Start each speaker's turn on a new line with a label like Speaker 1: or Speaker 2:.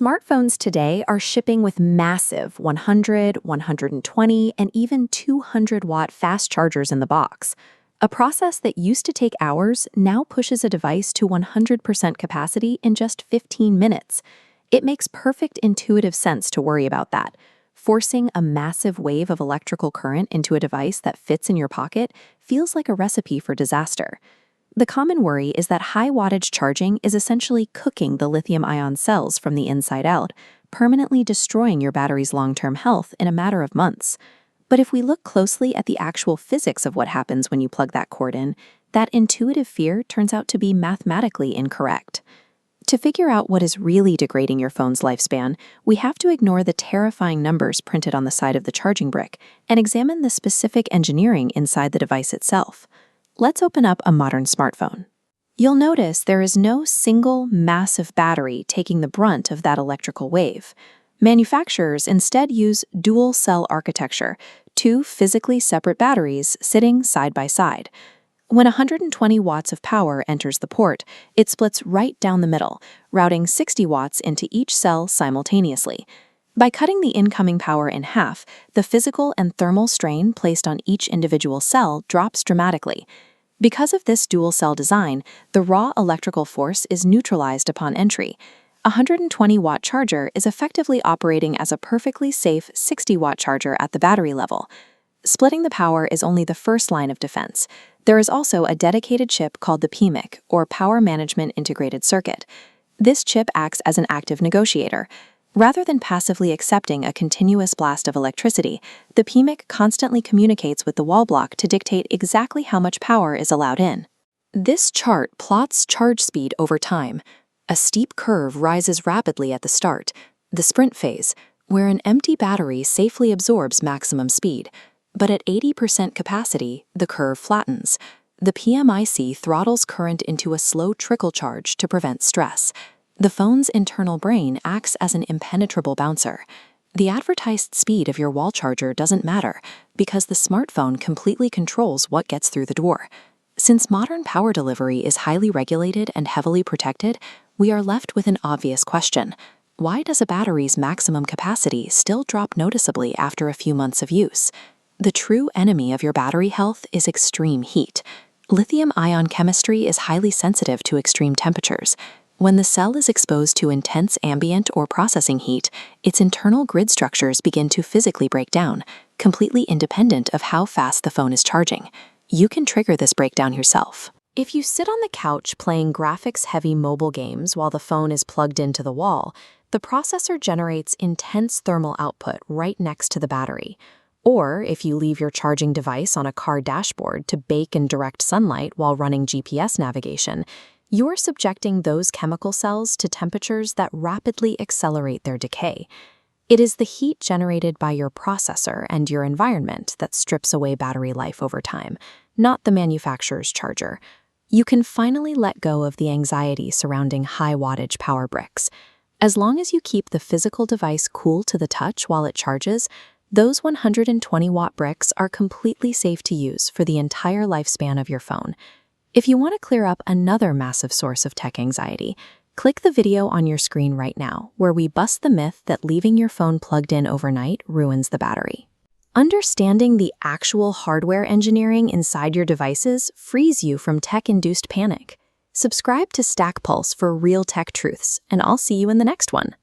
Speaker 1: Smartphones today are shipping with massive 100, 120, and even 200-watt fast chargers in the box. A process that used to take hours now pushes a device to 100% capacity in just 15 minutes. It makes perfect intuitive sense to worry about that. Forcing a massive wave of electrical current into a device that fits in your pocket feels like a recipe for disaster. The common worry is that high-wattage charging is essentially cooking the lithium-ion cells from the inside out, permanently destroying your battery's long-term health in a matter of months. But if we look closely at the actual physics of what happens when you plug that cord in, that intuitive fear turns out to be mathematically incorrect. To figure out what is really degrading your phone's lifespan, we have to ignore the terrifying numbers printed on the side of the charging brick and examine the specific engineering inside the device itself. Let's open up a modern smartphone. You'll notice there is no single massive battery taking the brunt of that electrical wave. Manufacturers instead use dual-cell architecture, two physically separate batteries sitting side by side. When 120 watts of power enters the port, it splits right down the middle, routing 60 watts into each cell simultaneously. By cutting the incoming power in half, the physical and thermal strain placed on each individual cell drops dramatically. Because of this dual-cell design, the raw electrical force is neutralized upon entry. A 120-watt charger is effectively operating as a perfectly safe 60-watt charger at the battery level. Splitting the power is only the first line of defense. There is also a dedicated chip called the PMIC, or Power Management Integrated Circuit. This chip acts as an active negotiator. Rather than passively accepting a continuous blast of electricity, the PMIC constantly communicates with the wall block to dictate exactly how much power is allowed in. This chart plots charge speed over time. A steep curve rises rapidly at the start, the sprint phase, where an empty battery safely absorbs maximum speed. But at 80% capacity, the curve flattens. The PMIC throttles current into a slow trickle charge to prevent stress. The phone's internal brain acts as an impenetrable bouncer. The advertised speed of your wall charger doesn't matter because the smartphone completely controls what gets through the door. Since modern power delivery is highly regulated and heavily protected, we are left with an obvious question. Why does a battery's maximum capacity still drop noticeably after a few months of use? The true enemy of your battery health is extreme heat. Lithium-ion chemistry is highly sensitive to extreme temperatures. When the cell is exposed to intense ambient or processing heat, its internal grid structures begin to physically break down, completely independent of how fast the phone is charging. You can trigger this breakdown yourself. If you sit on the couch playing graphics-heavy mobile games while the phone is plugged into the wall, the processor generates intense thermal output right next to the battery. Or if you leave your charging device on a car dashboard to bake in direct sunlight while running GPS navigation, you're subjecting those chemical cells to temperatures that rapidly accelerate their decay. It is the heat generated by your processor and your environment that strips away battery life over time, not the manufacturer's charger. You can finally let go of the anxiety surrounding high-wattage power bricks. As long as you keep the physical device cool to the touch while it charges, those 120-watt bricks are completely safe to use for the entire lifespan of your phone. If you want to clear up another massive source of tech anxiety, click the video on your screen right now, where we bust the myth that leaving your phone plugged in overnight ruins the battery. Understanding the actual hardware engineering inside your devices frees you from tech-induced panic. Subscribe to StackPulse for real tech truths, and I'll see you in the next one.